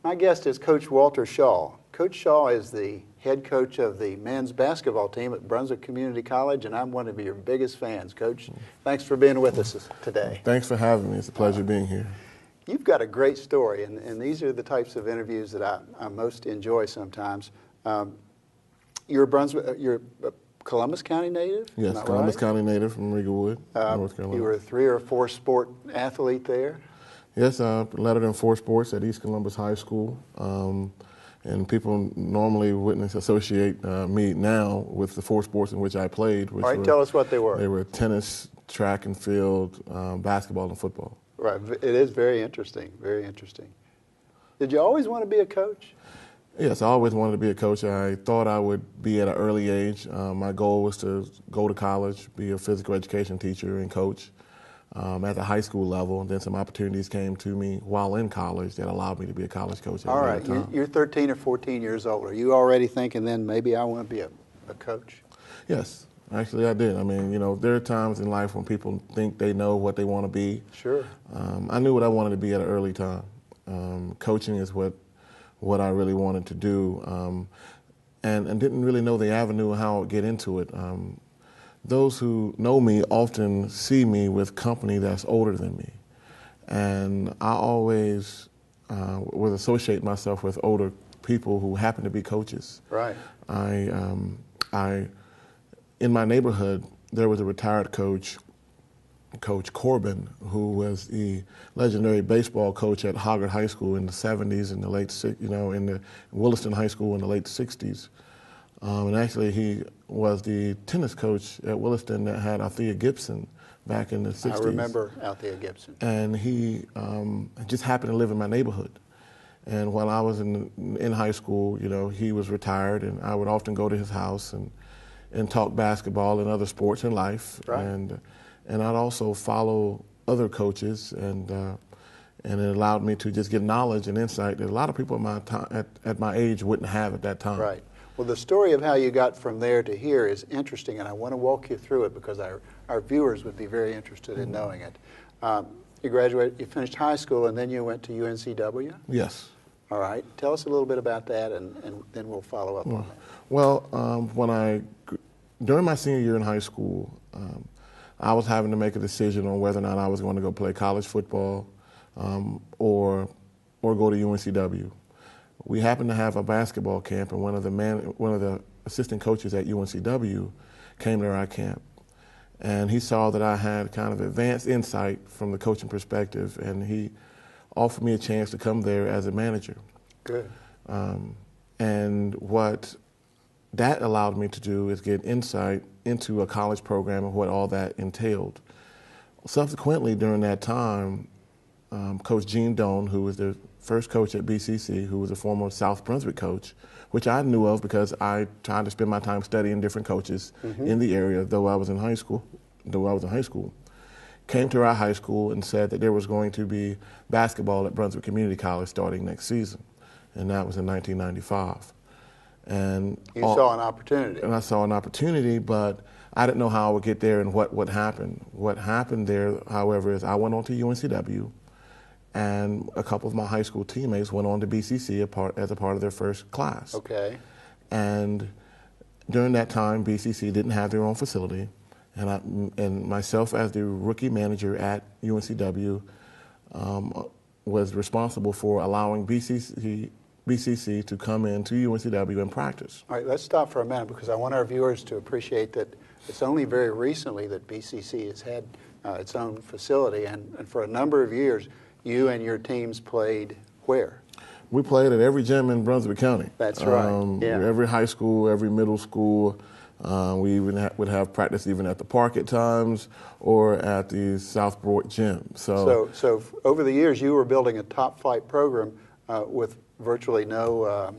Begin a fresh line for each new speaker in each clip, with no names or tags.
My guest is Coach Walter Shaw. Coach Shaw is the head coach of the men's basketball team at Brunswick Community College, and I'm one of your biggest fans. Coach, thanks for being with us today.
Thanks for having me. It's a pleasure being here.
You've got a great story, and these are the types of interviews that I most enjoy sometimes. You're a Columbus County native?
Yes, Columbus County native from Riegelwood, North Carolina.
You were a 3 or 4 sport athlete there?
Yes, lettered in 4 sports at East Columbus High School. And people normally wouldn't associate me now with the 4 sports in which I played.
All right, tell us what they were.
They were tennis, track and field, basketball, and football.
Right, it is very interesting, very interesting. Did you always want to be a coach?
Yes, I always wanted to be a coach. I thought I would be at an early age. My goal was to go to college, be a physical education teacher and coach at the high school level. And then some opportunities came to me while in college that allowed me to be a college coach.
All right, you're 13 or 14 years old. Are you already thinking then maybe I want to be a coach?
Yes, actually I did. I mean, you know, there are times in life when people think they know what they want to be.
Sure.
I knew what I wanted to be at an early time. Coaching is what I really wanted to do, and didn't really know the avenue of how I would get into it. Those who know me often see me with company that's older than me, and I always would associate myself with older people who happen to be coaches.
Right.
In my neighborhood, there was a retired coach, Coach Corbin, who was the legendary baseball coach at Hoggard High School in the 70s and the late, in the Williston High School in the late 60s. And actually, he was the tennis coach at Williston that had Althea Gibson back in the 60s.
I remember Althea Gibson.
And he just happened to live in my neighborhood. And while I was in high school, you know, he was retired, and I would often go to his house and talk basketball and other sports in life.
Right.
And I'd also follow other coaches, and it allowed me to just get knowledge and insight that a lot of people at my age wouldn't have at that time.
Right. Well, the story of how you got from there to here is interesting, and I want to walk you through it because our viewers would be very interested in knowing it. You graduated, you finished high school, and then you went to UNCW?
Yes.
All right. Tell us a little bit about that, and then we'll follow up on that.
Well, during my senior year in high school, I was having to make a decision on whether or not I was going to go play college football or go to UNCW. We happened to have a basketball camp, and one of the assistant coaches at UNCW came to our camp, and he saw that I had kind of advanced insight from the coaching perspective, and he offered me a chance to come there as a manager.
Good.
And what that allowed me to do is get insight into a college program and what all that entailed. Subsequently, during that time, Coach Gene Doan, who was the first coach at BCC, who was a former South Brunswick coach, which I knew of because I tried to spend my time studying different coaches in the area, though I was in high school, came to our high school and said that there was going to be basketball at Brunswick Community College starting next season, and that was in 1995. And
you saw an opportunity.
And I saw an opportunity, but I didn't know how I would get there and what would happen. What happened there, however, is I went on to UNCW, and a couple of my high school teammates went on to BCC as a part of their first class.
Okay.
And during that time, BCC didn't have their own facility, and myself as the rookie manager at UNCW was responsible for allowing BCC to come into UNCW and practice.
All right, let's stop for a minute because I want our viewers to appreciate that it's only very recently that BCC has had its own facility, and for a number of years, you and your teams played where?
We played at every gym in Brunswick County.
That's right. Yeah.
Every high school, every middle school. We even would have practice even at the park at times or at the Southport gym.
So over the years, you were building a top-flight program with virtually no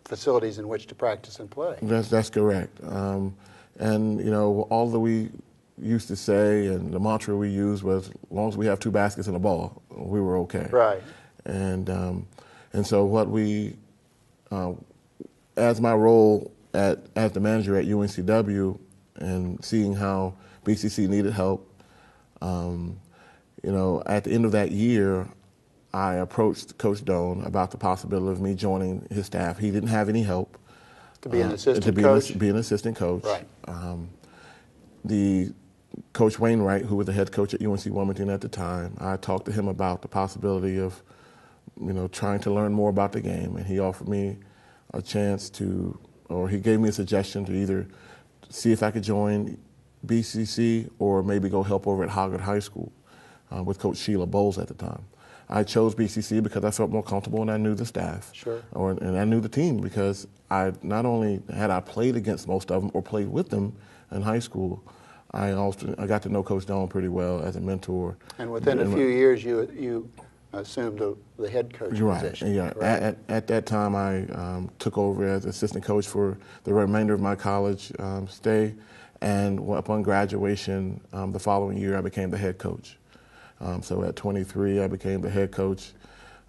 facilities in which to practice and play.
That's correct. And you know, all that we used to say and the mantra we used was, as long as we have 2 baskets and a ball, we were okay.
Right.
And so what as my role as the manager at UNCW and seeing how BCC needed help, you know, at the end of that year, I approached Coach Doan about the possibility of me joining his staff. He didn't have any help.
To be an assistant
to be
coach?
Be an assistant coach.
Right.
The Coach Wainwright, who was the head coach at UNC Wilmington at the time, I talked to him about the possibility of, trying to learn more about the game, and he offered me a chance to, or he gave me a suggestion to either see if I could join BCC or maybe go help over at Hoggard High School with Coach Sheila Bowles at the time. I chose BCC because I felt more comfortable and I knew the staff.
Sure.
And I knew the team because I not only had I played against most of them or played with them in high school, I got to know Coach Doan pretty well as a mentor.
And within a few years, you assumed the head coach position.
Yeah.
Right.
At that time, I took over as assistant coach for the remainder of my college stay, and upon graduation, the following year, I became the head coach. So at 23, I became the head coach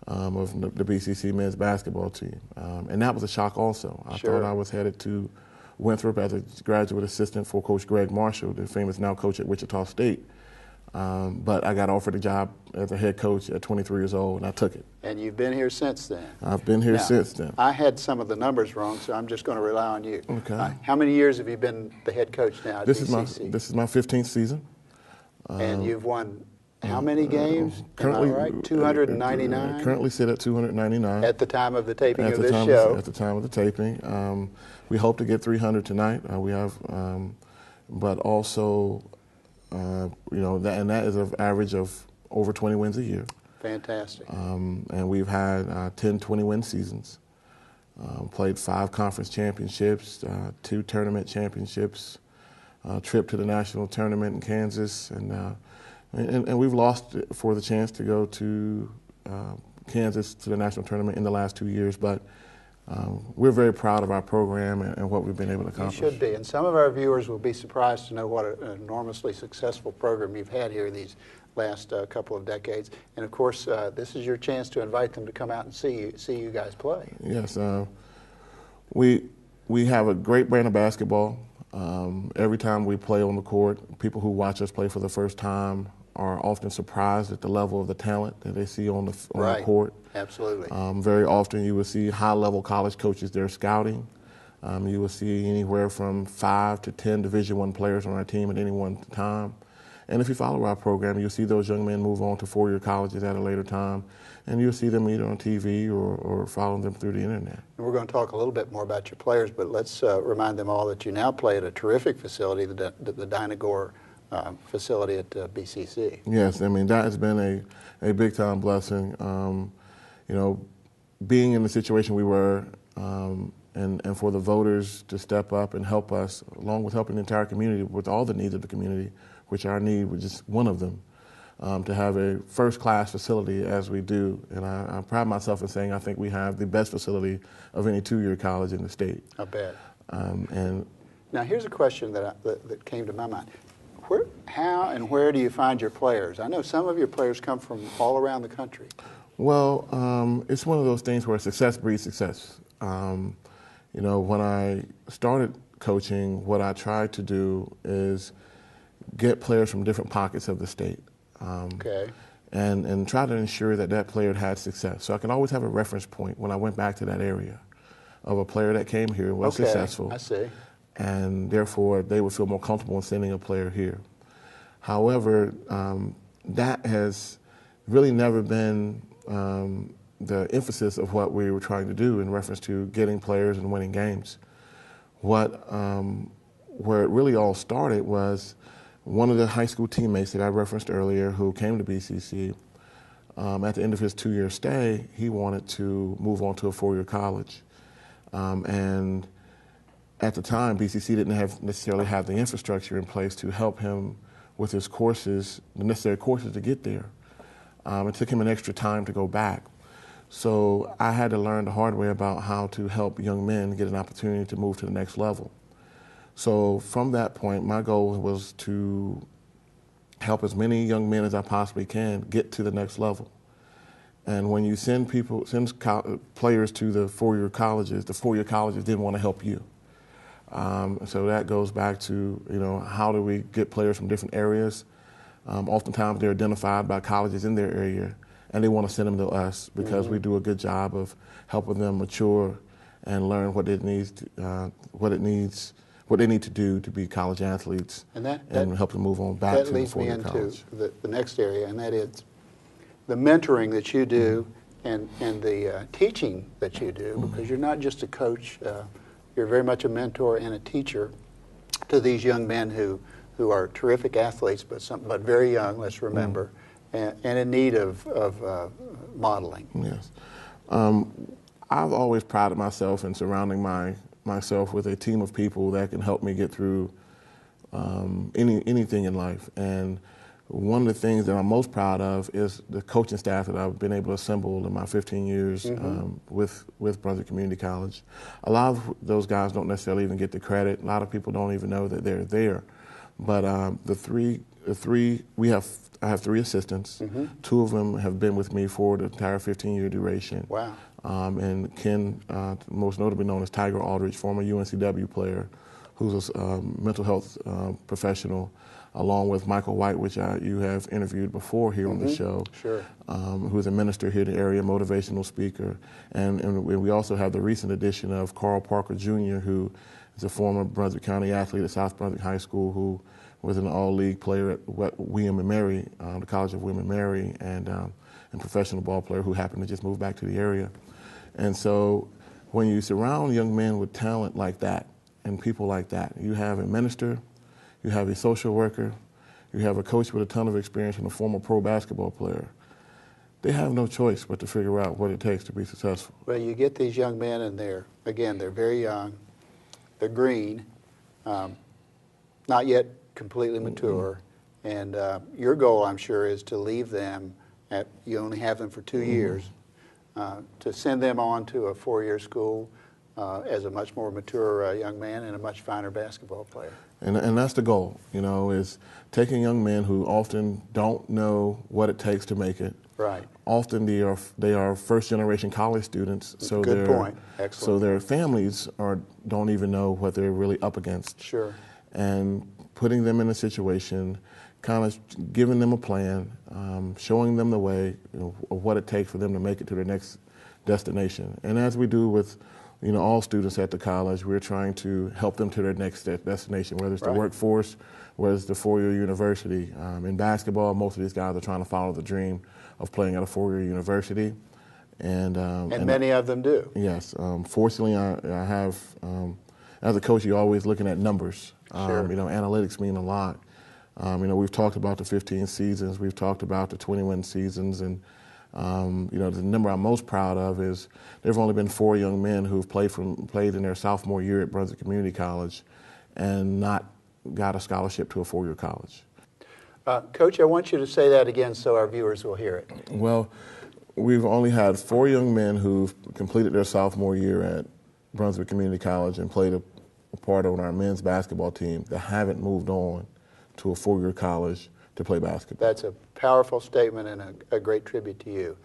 of the BCC men's basketball team, and that was a shock also. I thought I was headed to Winthrop as a graduate assistant for Coach Greg Marshall, the famous now coach at Wichita State. But I got offered a job as a head coach at 23 years old, and I took it.
And you've been here since then.
I've been here since then.
I had some of the numbers wrong, so I'm just going to rely on you.
Okay.
How many years have you been the head coach now at BCC?
This is my 15th season.
And you've won how many games?
Currently,
am I right? 299?
Currently sit at 299.
At the time of the taping of this show.
At the time of the taping. We hope to get 300 tonight. We have, but also, that is an average of over 20 wins a year.
Fantastic.
And we've had 10 20-win seasons. Played 5 conference championships, 2 tournament championships, trip to the national tournament in Kansas, and we've lost for the chance to go to Kansas to the national tournament in the last 2 years. But we're very proud of our program and what we've been able to accomplish.
You should be. And some of our viewers will be surprised to know what an enormously successful program you've had here these last couple of decades. And of course, this is your chance to invite them to come out and see you guys play.
Yes, we have a great brand of basketball. Every time we play on the court, people who watch us play for the first time are often surprised at the level of the talent that they see on the court.
Absolutely.
Very often you will see high-level college coaches there scouting. You will see anywhere from 5 to 10 Division I players on our team at any one time. And if you follow our program, you'll see those young men move on to 4-year colleges at a later time, and you'll see them either on TV or follow them through the internet.
And we're going to talk a little bit more about your players, but let's remind them all that you now play at a terrific facility, the Dynagore facility at BCC.
Yes, I mean, that has been a big-time blessing. Being in the situation we were, and for the voters to step up and help us, along with helping the entire community with all the needs of the community, which our need was just one of them, to have a first-class facility as we do. And I pride myself in saying I think we have the best facility of any 2-year college in the state.
I bet.
And
now here's a question that came to my mind. How and where do you find your players? I know some of your players come from all around the country.
Well, it's one of those things where success breeds success. When I started coaching, what I tried to do is get players from different pockets of the state. And try to ensure that player had success. So I can always have a reference point when I went back to that area of a player that came here and was successful.
I see.
And therefore, they would feel more comfortable in sending a player here. However, that has really never been the emphasis of what we were trying to do in reference to getting players and winning games. Where it really all started was one of the high school teammates that I referenced earlier who came to BCC, at the end of his 2-year stay, he wanted to move on to a 4-year college. And at the time, BCC didn't necessarily have the infrastructure in place to help him with his courses, the necessary courses to get there. It took him an extra time to go back. So I had to learn the hard way about how to help young men get an opportunity to move to the next level. So from that point, my goal was to help as many young men as I possibly can get to the next level. And when you send players to the 4-year colleges didn't want to help you. So that goes back to, how do we get players from different areas? Oftentimes they're identified by colleges in their area, and they want to send them to us because we do a good job of helping them mature and learn what it needs, what they need to do to be college athletes, and help them move on back to the four-year college.
That leads me into the next area, and that is the mentoring that you do and the teaching that you do, because you're not just a coach, you're very much a mentor and a teacher to these young men who are terrific athletes, but very young, let's remember, and in need of modeling.
Yes. I've always prided myself in surrounding myself with a team of people that can help me get through anything in life. And one of the things that I'm most proud of is the coaching staff that I've been able to assemble in my 15 years with Brunswick Community College. A lot of those guys don't necessarily even get the credit. A lot of people don't even know that they're there. But I have 3 assistants. 2 of them have been with me for the entire 15-year duration.
Wow.
And Ken, most notably known as Tiger Aldridge, former UNCW player, who's a mental health professional, along with Michael White, which you have interviewed before here on the show,
Sure.
Who's a minister here in the area, motivational speaker. And we also have the recent addition of Carl Parker Jr., who is a former Brunswick County athlete at South Brunswick High School, who was an all-league player at William and Mary, the College of William and Mary, and professional ball player who happened to just move back to the area. And so when you surround young men with talent like that and people like that, you have a minister, you have a social worker, you have a coach with a ton of experience and a former pro basketball player. They have no choice but to figure out what it takes to be successful.
Well, you get these young men, and they're very young, they're green, not yet completely mature, and your goal, I'm sure, is to leave them you only have them for 2 years, to send them on to a 4-year school as a much more mature young man and a much finer basketball player.
And that's the goal, is taking young men who often don't know what it takes to make it.
Right.
Often they are first-generation college students, so
Good point. Excellent.
So their families don't even know what they're really up against.
Sure.
And putting them in a situation, kind of giving them a plan, showing them the way of what it takes for them to make it to their next destination. And as we do with all students at the college, we're trying to help them to their next destination, whether it's the workforce, whether it's the 4-year university. In basketball, most of these guys are trying to follow the dream of playing at a 4-year university. And
many of them do.
Yes. Fortunately, I have, as a coach, you're always looking at numbers.
Sure.
Analytics mean a lot. We've talked about the 15 seasons. We've talked about the 21 seasons. And the number I'm most proud of is there have only been 4 young men who've played in their sophomore year at Brunswick Community College and not got a scholarship to a 4-year college.
Coach, I want you to say that again so our viewers will hear it.
Well, we've only had 4 young men who've completed their sophomore year at Brunswick Community College and played a part on our men's basketball team that haven't moved on to a 4-year college to play basketball.
That's a powerful statement and a great tribute to you.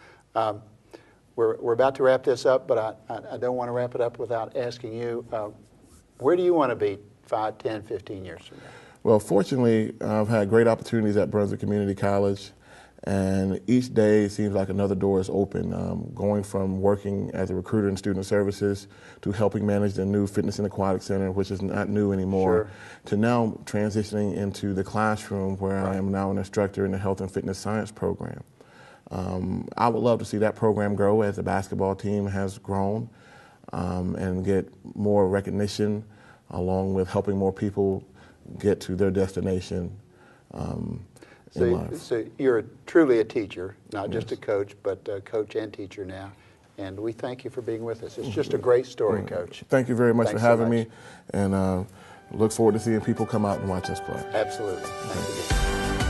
We're about to wrap this up, but I don't want to wrap it up without asking you, where do you want to be 5, 10, 15 years from now?
Well, fortunately, I've had great opportunities at Brunswick Community College, and each day seems like another door is open, going from working as a recruiter in student services to helping manage the new Fitness and Aquatic Center, which is not new anymore, to now transitioning into the classroom where I am now an instructor in the Health and Fitness Science program. I would love to see that program grow as the basketball team has grown and get more recognition, along with helping more people get to their destination in life.
So you're truly a teacher, not just a coach, but a coach and teacher now. And we thank you for being with us. It's just a great story, Coach.
Thank you very much
Thanks
for having
so
me, and look forward to seeing people come out and watch us play.
Absolutely. Thank you.